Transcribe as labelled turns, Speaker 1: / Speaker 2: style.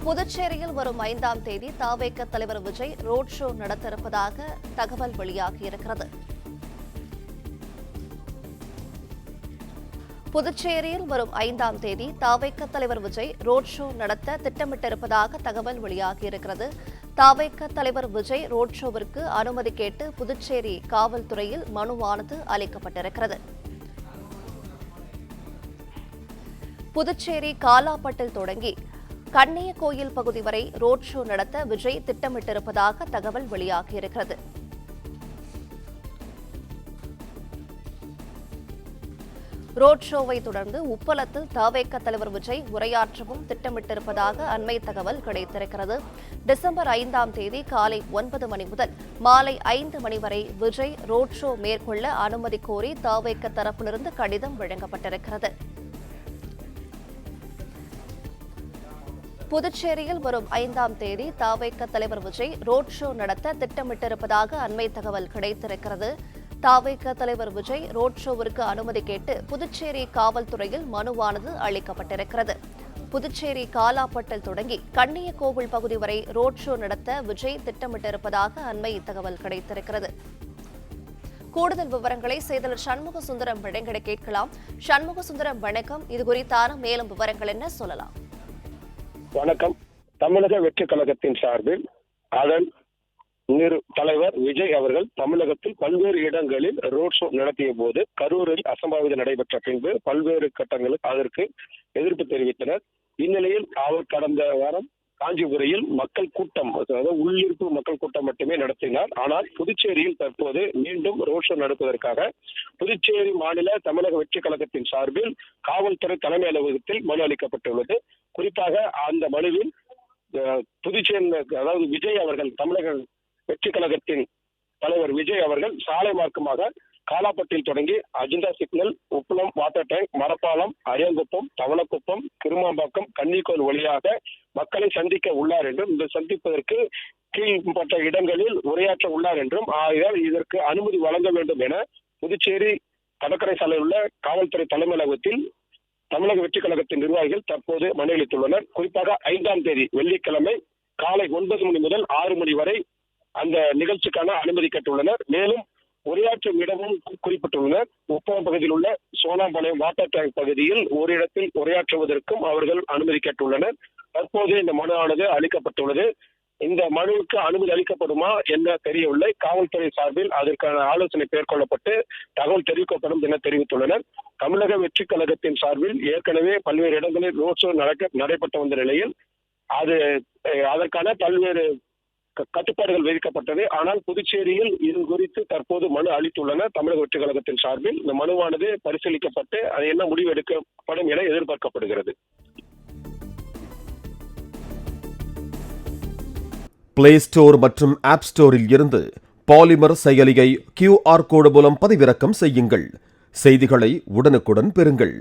Speaker 1: புதுச்சேரியில் வரும் 5ஆம் தேதி தவேக தலைவர் விஜய் ரோட் ஷோ நடத்த இருப்பதாக தகவல் வெளியாகியிருக்கிறது. புதுச்சேரியில் வரும் 5ஆம் தேதி தவேக தலைவர் விஜய் ரோட் ஷோ நடத்த திட்டமிட்டிருப்பதாக தகவல் வெளியாகியிருக்கிறது. தவேக தலைவர் விஜய் ரோட் ஷோவிற்கு அனுமதி கேட்டு புதுச்சேரி காவல்துறையில் மனுவானது அளிக்கப்பட்டிருக்கிறது. புதுச்சேரி காலாப்பட்டில் தொடங்கி கண்ணியக்கோயில் பகுதி வரை ரோட் ஷோ நடத்த விஜய் திட்டமிட்டிருப்பதாக தகவல் வெளியாகியிருக்கிறது. ரோட் ஷோவை தொடர்ந்து உப்பளத்தில் தவேக தலைவர் விஜய் உரையாற்றவும் திட்டமிட்டிருப்பதாக அண்மை தகவல் கிடைத்திருக்கிறது. டிசம்பர் 5ஆம் தேதி காலை 9 மணி முதல் மாலை 5 மணி வரை விஜய் ரோட் ஷோ மேற்கொள்ள அனுமதி கோரி தவேக தரப்பிலிருந்து கடிதம் வழங்கப்பட்டிருக்கிறது. புதுச்சேரியில் வரும் 5ஆம் தேதி தவேக தலைவர் விஜய் ரோட் ஷோ நடத்த திட்டமிட்டிருப்பதாக அண்மை தகவல் கிடைத்திருக்கிறது. தவேக தலைவர் விஜய் ரோட் ஷோவிற்கு அனுமதி கேட்டு புதுச்சேரி காவல்துறையில் மனுவானது அளிக்கப்பட்டிருக்கிறது. புதுச்சேரி காலாப்பட்டில் தொடங்கி கண்ணியக்கோவில் பகுதி வரை ரோட் ஷோ நடத்த விஜய் திட்டமிட்டிருப்பதாக அண்மை தகவல் கிடைத்திருக்கிறது. கூடுதல் விவரங்களை செய்தியாளர் சண்முக சுந்தரம் வழங்கிட கேட்கலாம். சண்முக சுந்தரம், வணக்கம். இது குறித்தான மேலும் விவரங்கள் என்ன சொல்லலாம்?
Speaker 2: வணக்கம். தமிழக வெற்றி கழகத்தின் சார்பில் அதன் தலைவர் விஜய் அவர்கள் தமிழகத்தில் பல்வேறு இடங்களில் ரோட் ஷோ நடத்திய போது கரூரில் அசம்பாவிதம் நடைபெற்ற பின்பு பல்வேறு கட்டங்களுக்கு அதற்கு எதிர்ப்பு தெரிவித்தனர். இந்நிலையில் அவர் கடந்த வாரம் காஞ்சிபுரையில் மக்கள் கூட்டம், அதாவது உள்ளிருப்பு மக்கள் கூட்டம் மட்டுமே நடத்தினார். ஆனால் புதுச்சேரியில் தற்போது மீண்டும் ரோட் ஷோ நடத்துவதற்காக புதுச்சேரி மாநில தமிழக வெற்றி கழகத்தின் சார்பில் காவல்துறை தலைமை அலுவலகத்தில் மனு அளிக்கப்பட்டுள்ளது. குறிப்பாக அந்த மனுவில் புதுச்சேரி, அதாவது விஜய் அவர்கள், தமிழக வெற்றி கழகத்தின் தலைவர் விஜய் அவர்கள் சாலை மார்க்கமாக காலாப்பட்டில் தொடங்கி அஜந்தா சிக்னல், உப்பளம், வாட்டர் டேங்க், மரப்பாலம், அரியங்குப்பம், தவளக்குப்பம், கிருமாம்பாக்கம், கன்னிக்கோல் வழியாக மக்களை சந்திக்க உள்ளார் என்றும், இந்த சந்திப்பதற்கு கீழ்பட்ட இடங்களில் உரையாற்ற உள்ளார் என்றும், ஆகையால் இதற்கு அனுமதி வழங்க வேண்டும் என புதுச்சேரி கடற்கரை சாலையில் உள்ள காவல்துறை தலைமை அலுவலகத்தில் தமிழக வெற்றி கழகத்தின் நிர்வாகிகள் தற்போது மனு அளித்துள்ளனர். குறிப்பாக 5ஆம் தேதி வெள்ளிக்கிழமை காலை 9 மணி முதல் 6 மணி வரை அந்த நிகழ்ச்சிக்கான அனுமதி கேட்டுள்ளனர். மேலும் உரையாற்றும் இடமும் குறிப்பிட்டுள்ளனர். உப்பளம் பகுதியில் உள்ள சோனாம்பாளையம் வாட்டர் டேங்க் பகுதியில் ஒரு இடத்தில் உரையாற்றுவதற்கும் அவர்கள் அனுமதி கேட்டுள்ளனர். தற்போது இந்த மனு ஆனது அளிக்கப்பட்டுள்ளது. இந்த மனுவுக்கு அனுமதி அளிக்கப்படுமா என்ன தெரியவில்லை. காவல்துறை சார்பில் அதற்கான ஆலோசனை மேற்கொள்ளப்பட்டு தகவல் தெரிவிக்கப்படும் என தெரிவித்துள்ளனர். தமிழக வெற்றி கழகத்தின் சார்பில் ஏற்கனவே பல்வேறு இடங்களில் ரோட் ஷோ நடைபெற்று வந்த நிலையில் அதற்கான பல்வேறு கட்டுப்பாடுகள் விதிக்கப்பட்டது. ஆனால் புதுச்சேரியில் இது குறித்து தற்போது மனு அளித்துள்ளனர். தமிழக வெற்றி கழகத்தின் சார்பில் இந்த மனுவானது பரிசீலிக்கப்பட்டு அது என்ன முடிவு எடுக்கப்படும் என எதிர்பார்க்கப்படுகிறது.
Speaker 3: பிளே ஸ்டோர் மற்றும் ஆப் ஸ்டோரில் இருந்து பாலிமர் செயலியை QR கோடு மூலம் பதிவிறக்கம் செய்யுங்கள். செய்திகளை உடனுக்குடன் பெறுங்கள்.